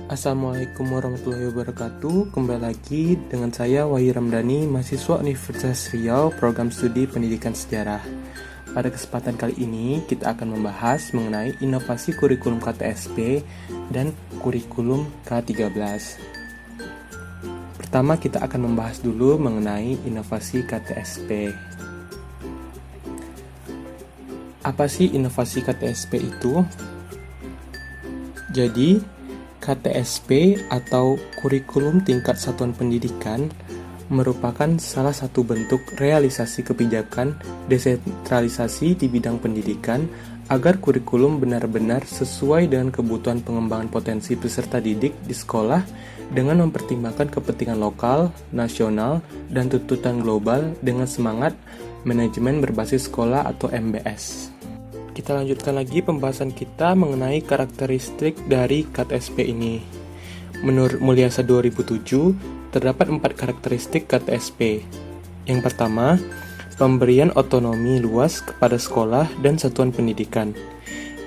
Assalamualaikum warahmatullahi wabarakatuh. Kembali lagi dengan saya Wahyu Ramdhani, mahasiswa Universitas Riau, program studi Pendidikan Sejarah. Pada kesempatan kali ini kita akan membahas mengenai inovasi kurikulum KTSP dan kurikulum K13. Pertama kita akan membahas dulu mengenai inovasi KTSP. Apa sih inovasi KTSP itu? Jadi, KTSP atau Kurikulum Tingkat Satuan Pendidikan merupakan salah satu bentuk realisasi kebijakan desentralisasi di bidang pendidikan agar kurikulum benar-benar sesuai dengan kebutuhan pengembangan potensi peserta didik di sekolah dengan mempertimbangkan kepentingan lokal, nasional, dan tuntutan global dengan semangat manajemen berbasis sekolah atau MBS. Kita lanjutkan lagi pembahasan kita mengenai karakteristik dari KTSP ini. Menurut Mulyasa 2007, terdapat 4 karakteristik KTSP. Yang pertama, pemberian otonomi luas kepada sekolah dan satuan pendidikan.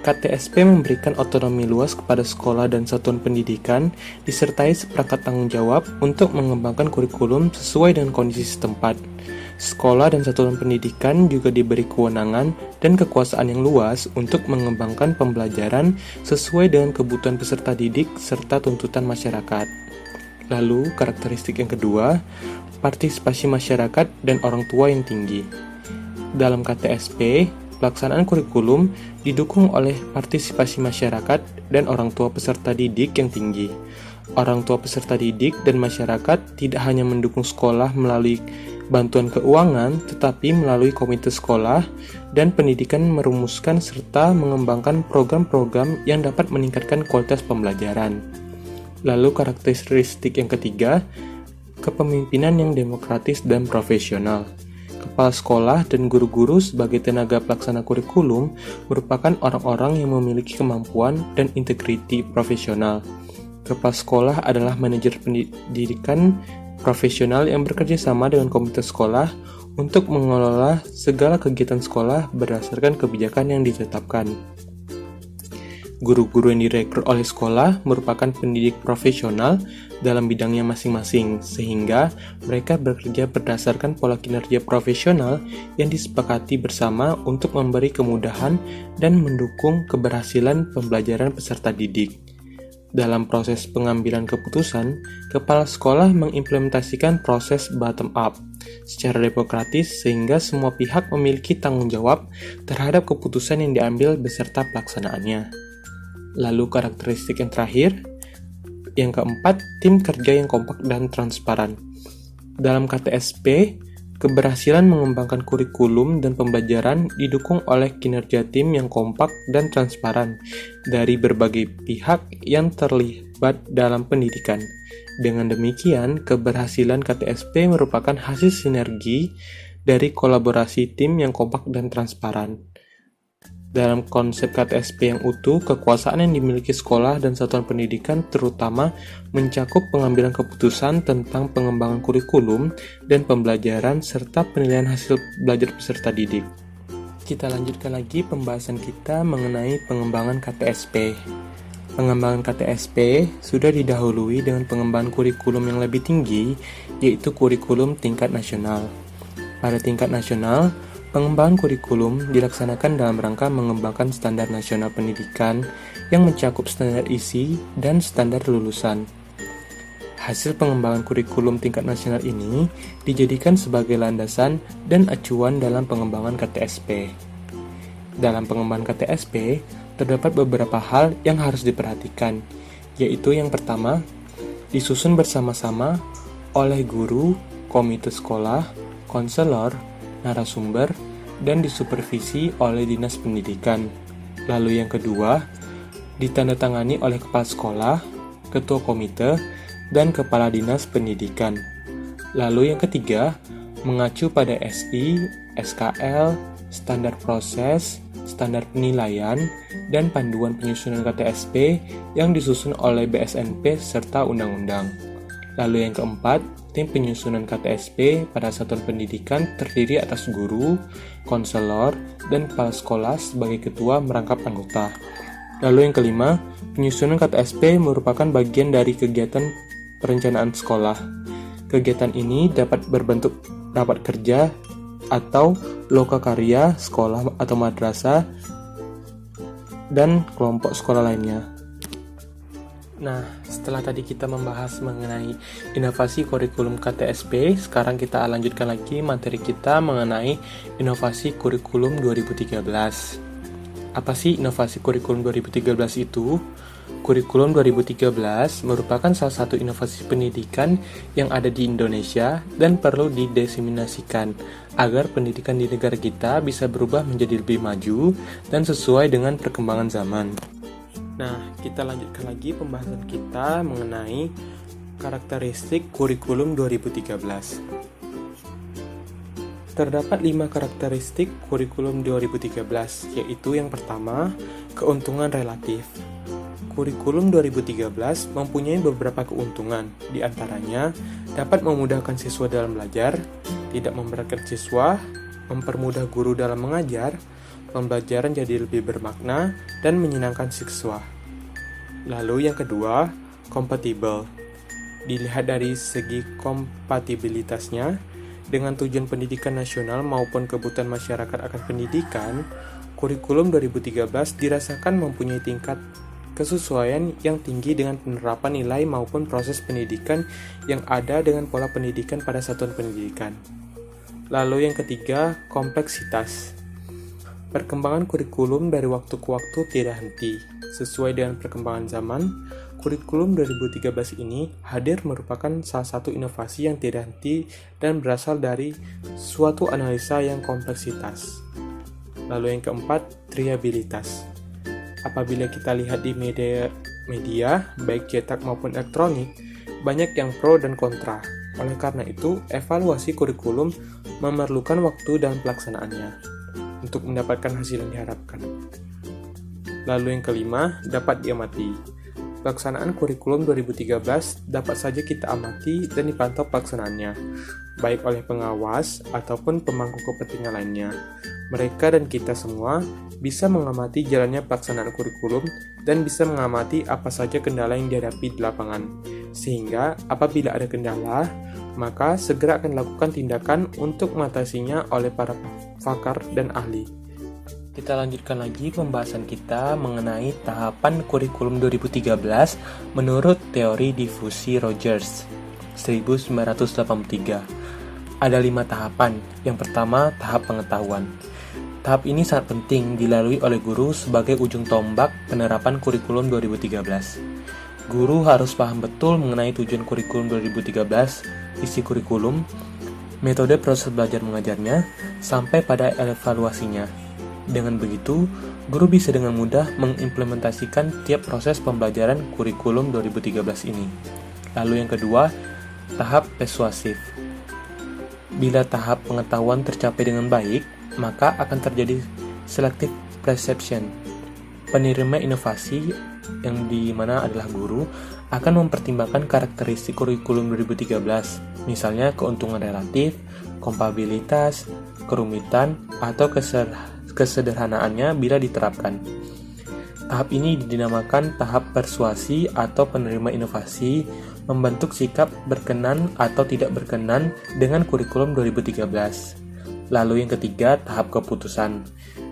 KTSP memberikan otonomi luas kepada sekolah dan satuan pendidikan, disertai seperangkat tanggung jawab untuk mengembangkan kurikulum sesuai dengan kondisi setempat. Sekolah dan satuan pendidikan juga diberi kewenangan dan kekuasaan yang luas untuk mengembangkan pembelajaran sesuai dengan kebutuhan peserta didik serta tuntutan masyarakat. Lalu, karakteristik yang kedua, partisipasi masyarakat dan orang tua yang tinggi. Dalam KTSP, pelaksanaan kurikulum didukung oleh partisipasi masyarakat dan orang tua peserta didik yang tinggi. Orang tua peserta didik dan masyarakat tidak hanya mendukung sekolah melalui bantuan keuangan, tetapi melalui komite sekolah dan pendidikan merumuskan serta mengembangkan program-program yang dapat meningkatkan kualitas pembelajaran. Lalu karakteristik yang ketiga, kepemimpinan yang demokratis dan profesional. Kepala sekolah dan guru-guru sebagai tenaga pelaksana kurikulum merupakan orang-orang yang memiliki kemampuan dan integriti profesional. Kepala sekolah adalah manajer pendidikan profesional yang bekerja sama dengan komite sekolah untuk mengelola segala kegiatan sekolah berdasarkan kebijakan yang ditetapkan. Guru-guru yang direkrut oleh sekolah merupakan pendidik profesional dalam bidangnya masing-masing, sehingga mereka bekerja berdasarkan pola kinerja profesional yang disepakati bersama untuk memberi kemudahan dan mendukung keberhasilan pembelajaran peserta didik. Dalam proses pengambilan keputusan, kepala sekolah mengimplementasikan proses bottom-up secara demokratis sehingga semua pihak memiliki tanggung jawab terhadap keputusan yang diambil beserta pelaksanaannya. Lalu karakteristik yang terakhir, yang keempat, tim kerja yang kompak dan transparan. Dalam KTSP, keberhasilan mengembangkan kurikulum dan pembelajaran didukung oleh kinerja tim yang kompak dan transparan dari berbagai pihak yang terlibat dalam pendidikan. Dengan demikian, keberhasilan KTSP merupakan hasil sinergi dari kolaborasi tim yang kompak dan transparan. Dalam konsep KTSP yang utuh, kekuasaan yang dimiliki sekolah dan satuan pendidikan terutama mencakup pengambilan keputusan tentang pengembangan kurikulum dan pembelajaran serta penilaian hasil belajar peserta didik. Kita lanjutkan lagi pembahasan kita mengenai pengembangan KTSP. Pengembangan KTSP sudah didahului dengan pengembangan kurikulum yang lebih tinggi, yaitu kurikulum tingkat nasional. Pada tingkat nasional, pengembangan kurikulum dilaksanakan dalam rangka mengembangkan standar nasional pendidikan yang mencakup standar isi dan standar lulusan. Hasil pengembangan kurikulum tingkat nasional ini dijadikan sebagai landasan dan acuan dalam pengembangan KTSP. Dalam pengembangan KTSP, terdapat beberapa hal yang harus diperhatikan, yaitu yang pertama, disusun bersama-sama oleh guru, komite sekolah, konselor, narasumber, dan disupervisi oleh dinas pendidikan. Lalu yang kedua, ditandatangani oleh kepala sekolah, ketua komite, dan kepala dinas pendidikan. Lalu yang ketiga, mengacu pada SI, SKL, standar proses, standar penilaian, dan panduan penyusunan KTSP yang disusun oleh BSNP serta undang-undang. Lalu yang keempat, tim penyusunan KTSP pada satuan pendidikan terdiri atas guru, konselor, dan kepala sekolah sebagai ketua merangkap anggota. Lalu yang kelima, penyusunan KTSP merupakan bagian dari kegiatan perencanaan sekolah. Kegiatan ini dapat berbentuk rapat kerja atau lokakarya sekolah atau madrasah dan kelompok sekolah lainnya. Nah, setelah tadi kita membahas mengenai inovasi kurikulum KTSP, sekarang kita lanjutkan lagi materi kita mengenai inovasi kurikulum 2013. Apa sih inovasi kurikulum 2013 itu? Kurikulum 2013 merupakan salah satu inovasi pendidikan yang ada di Indonesia dan perlu didiseminasikan agar pendidikan di negara kita bisa berubah menjadi lebih maju dan sesuai dengan perkembangan zaman. Nah, kita lanjutkan lagi pembahasan kita mengenai karakteristik kurikulum 2013. Terdapat 5 karakteristik kurikulum 2013, yaitu yang pertama, keuntungan relatif. Kurikulum 2013 mempunyai beberapa keuntungan, di antaranya dapat memudahkan siswa dalam belajar, tidak memberatkan siswa, mempermudah guru dalam mengajar, pembelajaran jadi lebih bermakna, dan menyenangkan siswa. Lalu yang kedua, kompatibel. Dilihat dari segi kompatibilitasnya, dengan tujuan pendidikan nasional maupun kebutuhan masyarakat akan pendidikan, kurikulum 2013 dirasakan mempunyai tingkat kesesuaian yang tinggi dengan penerapan nilai maupun proses pendidikan yang ada dengan pola pendidikan pada satuan pendidikan. Lalu yang ketiga, kompleksitas. Perkembangan kurikulum dari waktu ke waktu tidak henti. Sesuai dengan perkembangan zaman, kurikulum 2013 ini hadir merupakan salah satu inovasi yang tidak henti dan berasal dari suatu analisa yang kompleksitas. Lalu yang keempat, triabilitas. Apabila kita lihat di media, baik cetak maupun elektronik, banyak yang pro dan kontra. Oleh karena itu, evaluasi kurikulum memerlukan waktu dan pelaksanaannya untuk mendapatkan hasil yang diharapkan. Lalu yang kelima, dapat diamati. Pelaksanaan kurikulum 2013 dapat saja kita amati dan dipantau pelaksanaannya, baik oleh pengawas ataupun pemangku kepentingan lainnya. Mereka dan kita semua bisa mengamati jalannya pelaksanaan kurikulum dan bisa mengamati apa saja kendala yang dihadapi di lapangan. Sehingga apabila ada kendala, maka segera akan dilakukan tindakan untuk mengatasinya oleh para pakar dan ahli. Kita lanjutkan lagi pembahasan kita mengenai tahapan kurikulum 2013 menurut teori difusi Rogers 1983. Ada 5 tahapan. Yang pertama, tahap pengetahuan. Tahap ini sangat penting dilalui oleh guru sebagai ujung tombak penerapan kurikulum 2013. Guru harus paham betul mengenai tujuan kurikulum 2013, isi kurikulum, metode proses belajar mengajarnya, sampai pada evaluasinya. Dengan begitu, guru bisa dengan mudah mengimplementasikan tiap proses pembelajaran kurikulum 2013 ini. Lalu yang kedua, tahap persuasif. Bila tahap pengetahuan tercapai dengan baik, maka akan terjadi selective perception. Penerima inovasi yang dimana adalah guru akan mempertimbangkan karakteristik kurikulum 2013, misalnya keuntungan relatif, kompatibilitas, kerumitan, atau kesederhanaannya bila diterapkan. Tahap ini dinamakan tahap persuasi atau penerima inovasi membentuk sikap berkenan atau tidak berkenan dengan kurikulum 2013. Lalu yang ketiga, tahap keputusan.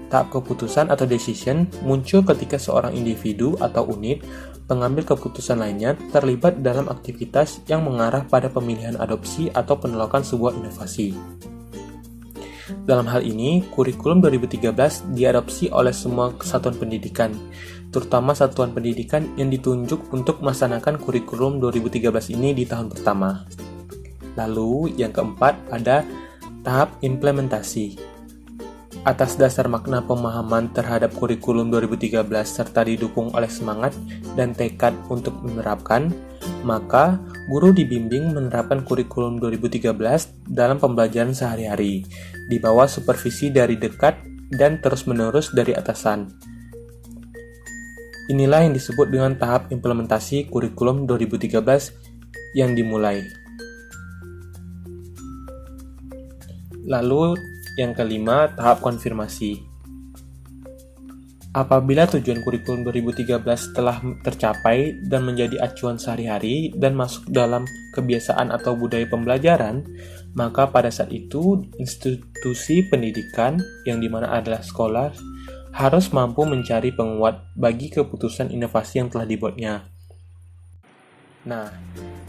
Tahap keputusan atau decision muncul ketika seorang individu atau unit pengambil keputusan lainnya terlibat dalam aktivitas yang mengarah pada pemilihan adopsi atau penolakan sebuah inovasi. Dalam hal ini, kurikulum 2013 diadopsi oleh semua satuan pendidikan, terutama satuan pendidikan yang ditunjuk untuk melaksanakan kurikulum 2013 ini di tahun pertama. Lalu, yang keempat, ada tahap implementasi. Atas dasar makna pemahaman terhadap kurikulum 2013 serta didukung oleh semangat dan tekad untuk menerapkan, maka guru dibimbing menerapkan kurikulum 2013 dalam pembelajaran sehari-hari, di bawah supervisi dari dekat dan terus-menerus dari atasan. Inilah yang disebut dengan tahap implementasi kurikulum 2013 yang dimulai. Lalu yang kelima, tahap konfirmasi. Apabila tujuan kurikulum 2013 telah tercapai dan menjadi acuan sehari-hari dan masuk dalam kebiasaan atau budaya pembelajaran, maka pada saat itu institusi pendidikan yang dimana adalah sekolah harus mampu mencari penguat bagi keputusan inovasi yang telah dibuatnya. Nah,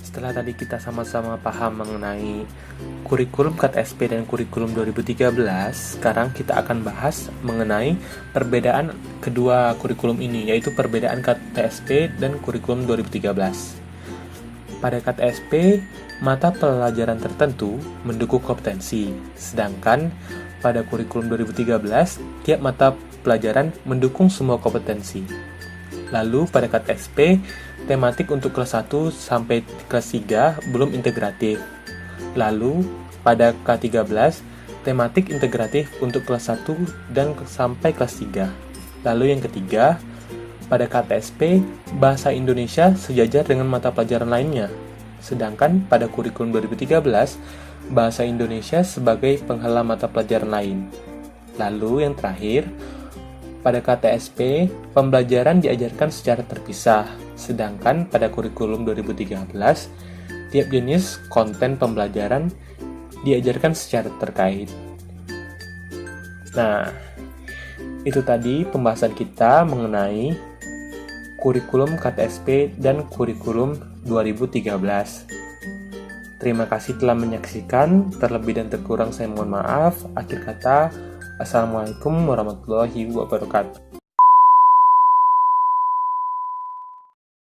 setelah tadi kita sama-sama paham mengenai kurikulum KTSP dan kurikulum 2013, sekarang kita akan bahas mengenai perbedaan kedua kurikulum ini, yaitu perbedaan KTSP dan kurikulum 2013. Pada KTSP, mata pelajaran tertentu mendukung kompetensi, sedangkan pada kurikulum 2013, tiap mata pelajaran mendukung semua kompetensi. Lalu pada KTSP, tematik untuk kelas 1 sampai kelas 3 belum integratif. Lalu pada K13, tematik integratif untuk kelas 1 dan sampai kelas 3. Lalu yang ketiga, pada KTSP, bahasa Indonesia sejajar dengan mata pelajaran lainnya. Sedangkan pada kurikulum 2013, bahasa Indonesia sebagai penghalang mata pelajaran lain. Lalu yang terakhir, pada KTSP, pembelajaran diajarkan secara terpisah, sedangkan pada kurikulum 2013, tiap jenis konten pembelajaran diajarkan secara terkait. Nah, itu tadi pembahasan kita mengenai kurikulum KTSP dan kurikulum 2013. Terima kasih telah menyaksikan, terlebih dan terkurang saya mohon maaf. Akhir kata, Assalamualaikum warahmatullahi wabarakatuh.